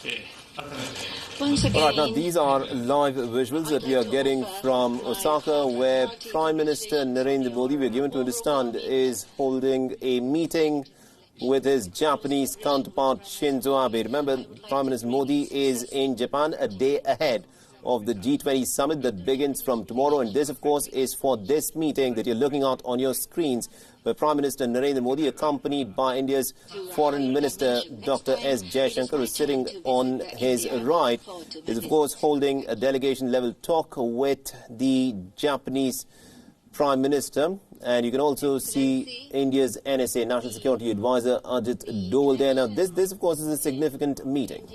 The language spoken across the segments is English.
All right, now these are live visuals that we are getting from Osaka, where Prime Minister Narendra Modi, we are given to understand, is holding a meeting with his Japanese counterpart Shinzo Abe. Remember, Prime Minister Modi is in Japan a day ahead of the G20 Summit that begins from tomorrow, and this, of course, is for this meeting that you're looking at on your screens, where Prime Minister Narendra Modi, accompanied by India's Foreign Minister Dr. S. Jaishankar, who's sitting on his right, is, of course, holding a delegation-level talk with the Japanese Prime Minister. And you can also see India's NSA, National Security Advisor, Ajit Dole there. Now, this, of course, is a significant meeting.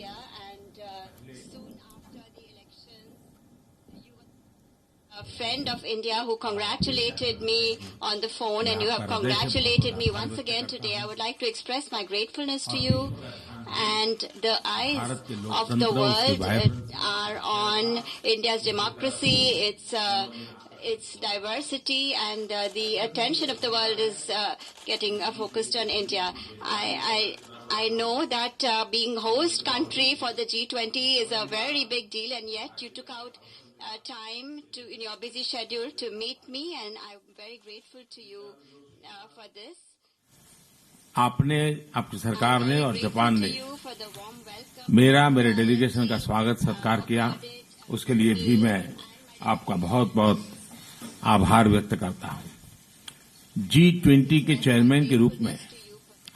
A friend of India who congratulated me on the phone, and you have congratulated me once again today. I would like to express my gratefulness to you. And the eyes of the world are on India's democracy, its diversity, and the attention of the world is getting focused on India. I know that being host country for the G20 is a very big deal, and yet you took out time in your busy schedule to meet me, and I'm very grateful to you for this. आपकी सरकार ने और Japan ने मेरे delegation का स्वागत सत्कार किया, उसके लिए भी मैं आपका बहुत बहुत आभार व्यक्त करता हूं। G20 के चेयरमैन के रूप में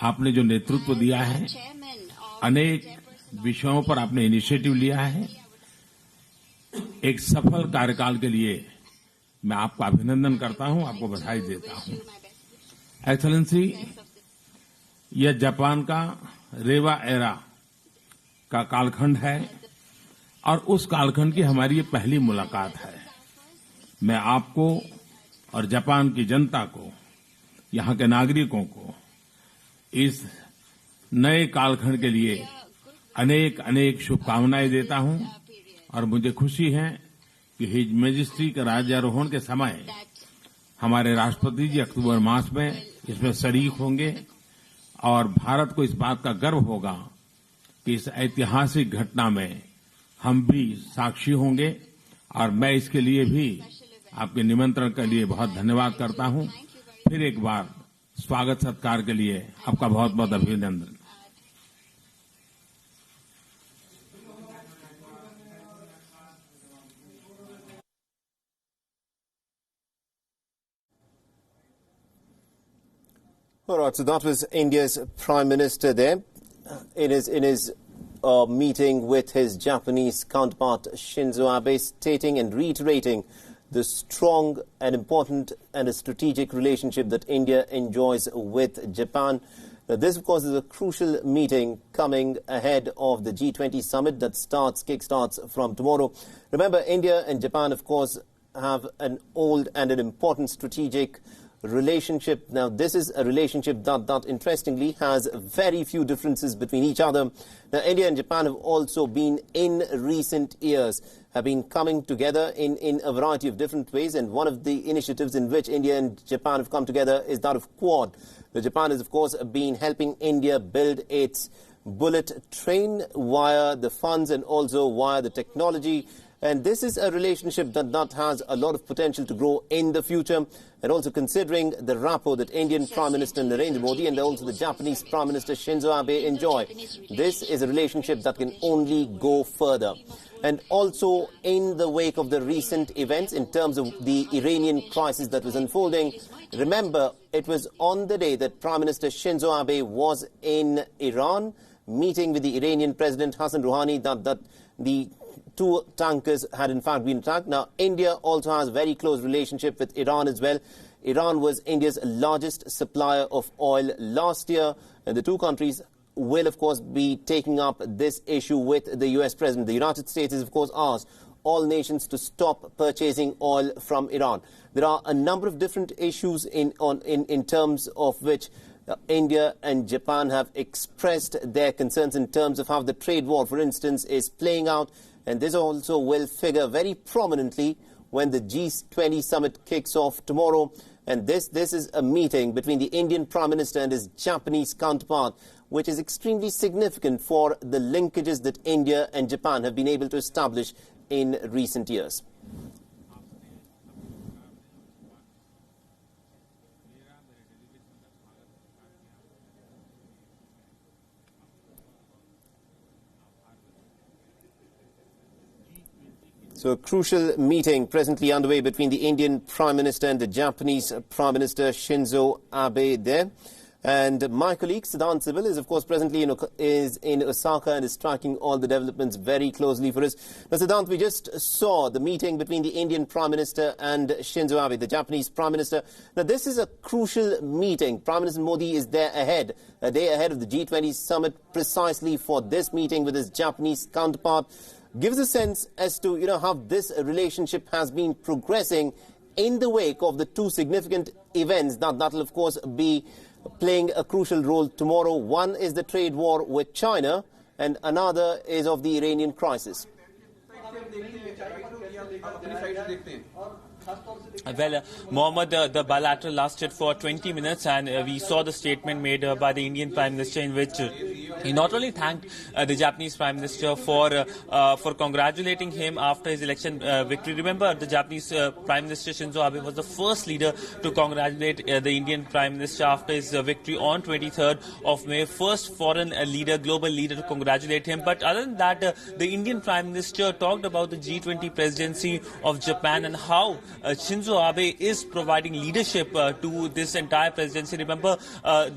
आपने जो नेतृत्व दिया है, अनेक विषयों पर आपने इनिशिएटिव लिया है, एक सफल कार्यकाल के लिए मैं आपका अभिनंदन करता हूं, आपको बधाई देता हूं। एक्सेलेंसी, यह जापान का रेवा एरा का कालखंड है और उस कालखंड की हमारी ये पहली मुलाकात है। मैं आपको और जापान की जनता को, यहां के नागरिकों को इस नए कालखंड के लिए अनेक अनेक शुभकामनाएं देता हूं और मुझे खुशी है कि हिज मैजेस्टी के राज्यारोहण के समय हमारे राष्ट्रपति जी अक्टूबर मास में इसमें शरीक होंगे और भारत को इस बात का गर्व होगा कि इस ऐतिहासिक घटना में हम भी साक्षी होंगे, और मैं इसके लिए भी आपके निमंत्रण के लिए बहुत धन्यवाद करता हूं। फिर एक बार स्वागत सत्कार के लिए आपका बहुत बहुत अभिनंदन। All right, so that was India's Prime Minister there in his meeting with his Japanese counterpart Shinzo Abe, stating and reiterating the strong and important and a strategic relationship that India enjoys with Japan. Now, this, of course, is a crucial meeting coming ahead of the G20 Summit that kickstarts from tomorrow. Remember, India and Japan, of course, have an old and an important strategic relationship. Now, this is a relationship that interestingly has very few differences between each other. Now, India and Japan have also been, in recent years, have been coming together in a variety of different ways, and one of the initiatives in which India and Japan have come together is that of Quad. Now, Japan has, of course, been helping India build its bullet train via the funds and also via the technology. And this is a relationship that has a lot of potential to grow in the future. And also considering the rapport that Indian Prime Minister Narendra Modi and also the Japanese Prime Minister Shinzo Abe enjoy, this is a relationship that can only go further. And also in the wake of the recent events in terms of the Iranian crisis that was unfolding, remember, it was on the day that Prime Minister Shinzo Abe was in Iran, meeting with the Iranian President Hassan Rouhani, that the two tankers had in fact been attacked. Now, India also has a very close relationship with Iran as well. Iran was India's largest supplier of oil last year, and the two countries will, of course, be taking up this issue with the U.S. President. The United States has, of course, asked all nations to stop purchasing oil from Iran. There are a number of different issues in terms of which India and Japan have expressed their concerns in terms of how the trade war, for instance, is playing out. And this also will figure very prominently when the G20 Summit kicks off tomorrow. And this is a meeting between the Indian Prime Minister and his Japanese counterpart, which is extremely significant for the linkages that India and Japan have been able to establish in recent years. So a crucial meeting presently underway between the Indian Prime Minister and the Japanese Prime Minister Shinzo Abe there. And my colleague Siddhant Sibil is, of course, presently in Osaka and is tracking all the developments very closely for us. Now, Siddhant, we just saw the meeting between the Indian Prime Minister and Shinzo Abe, the Japanese Prime Minister. Now, this is a crucial meeting. Prime Minister Modi is there ahead, a day ahead of the G20 Summit, precisely for this meeting with his Japanese counterpart. Give us a sense as to, how this relationship has been progressing in the wake of the two significant events that will, of course, be playing a crucial role tomorrow. One is the trade war with China and another is of the Iranian crisis. Well, Mohammed, the bilateral lasted for 20 minutes and we saw the statement made by the Indian Prime Minister in which he not only thanked the Japanese Prime Minister for congratulating him after his election victory. Remember, the Japanese Prime Minister Shinzo Abe was the first leader to congratulate the Indian Prime Minister after his victory on 23rd of May. First foreign leader, global leader to congratulate him. But other than that, the Indian Prime Minister talked about the G20 presidency of Japan and how Shinzo Abe is providing leadership to this entire presidency. Remember,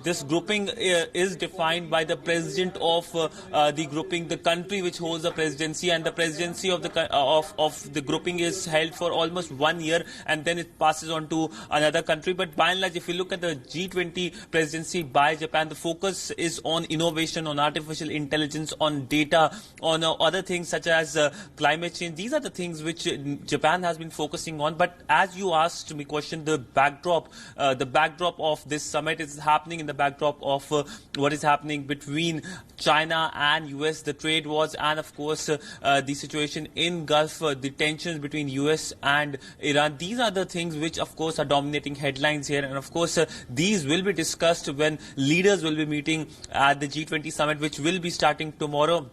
this grouping is defined by the president of the grouping, the country which holds the presidency, and the presidency of the grouping is held for almost 1 year, and then it passes on to another country. But by and large, if you look at the G20 presidency by Japan, the focus is on innovation, on artificial intelligence, on data, on other things such as climate change. These are the things which Japan has been focusing on. But as you asked me question, the backdrop of this summit is happening in the backdrop of what is happening between China and US, the trade wars, and of course the situation in Gulf, the tensions between US and Iran. These are the things which of course are dominating headlines here, and of course these will be discussed when leaders will be meeting at the G20 summit, which will be starting tomorrow.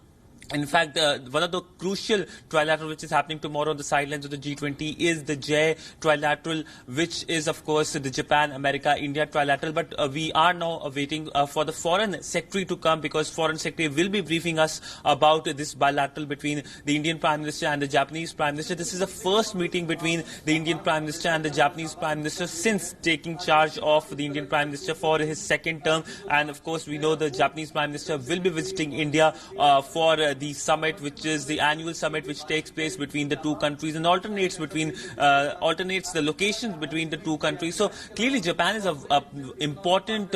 In fact, one of the crucial trilateral which is happening tomorrow on the sidelines of the G20 is the J trilateral, which is, of course, the Japan, America, India trilateral. But we are now waiting for the foreign secretary to come, because foreign secretary will be briefing us about this bilateral between the Indian Prime Minister and the Japanese Prime Minister. This is the first meeting between the Indian Prime Minister and the Japanese Prime Minister since taking charge of the Indian Prime Minister for his second term. And, of course, we know the Japanese Prime Minister will be visiting India for the summit, which is the annual summit which takes place between the two countries and alternates the locations between the two countries. So clearly Japan is a important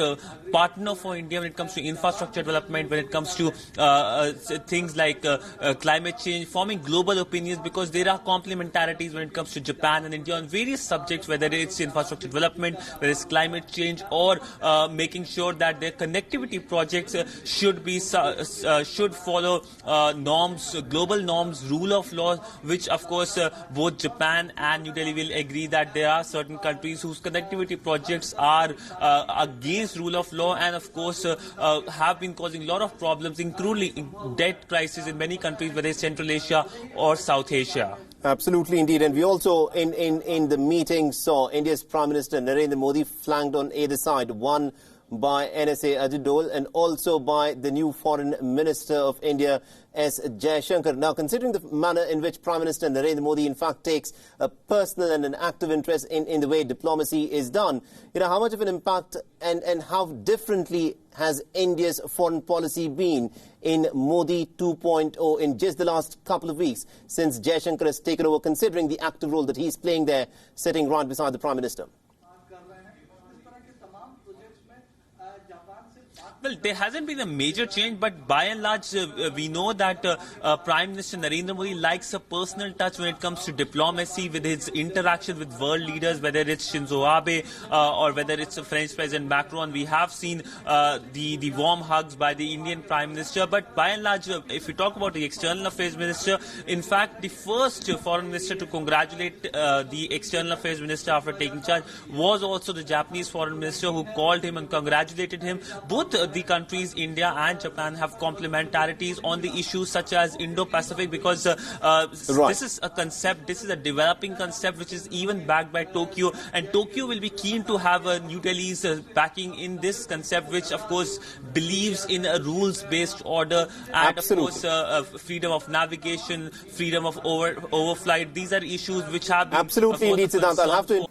partner for India when it comes to infrastructure development, when it comes to things like climate change, forming global opinions, because there are complementarities when it comes to Japan and India on various subjects, whether it's infrastructure development, whether it's climate change, or making sure that their connectivity projects should follow norms, global norms, rule of law, which of course both Japan and New Delhi will agree that there are certain countries whose connectivity projects are against rule of law, and of course have been causing a lot of problems, including debt crisis in many countries, whether it's Central Asia or South Asia. Absolutely, indeed. And we also, in the meeting, saw India's Prime Minister Narendra Modi flanked on either side, one by NSA Ajit Dole and also by the new Foreign Minister of India, S. Jaishankar. Now, considering the manner in which Prime Minister Narendra Modi, in fact, takes a personal and an active interest in the way diplomacy is done, how much of an impact and how differently has India's foreign policy been in Modi 2.0 in just the last couple of weeks since Jaishankar has taken over, considering the active role that he's playing there, sitting right beside the Prime Minister? Well, there hasn't been a major change, but by and large, we know that Prime Minister Narendra Modi likes a personal touch when it comes to diplomacy, with his interaction with world leaders, whether it's Shinzo Abe or whether it's the French President Macron. We have seen the warm hugs by the Indian Prime Minister, but by and large, if we talk about the External Affairs Minister, in fact, the first Foreign Minister to congratulate the External Affairs Minister after taking charge was also the Japanese Foreign Minister, who called him and congratulated him. Both the countries, India and Japan, have complementarities on the issues such as Indo-Pacific, because this is a concept, this is a developing concept which is even backed by Tokyo, and Tokyo will be keen to have New Delhi's backing in this concept, which of course believes in a rules-based order and of course freedom of navigation, freedom of overflight. These are issues which have been absolutely indeed, Siddhant. I'll have to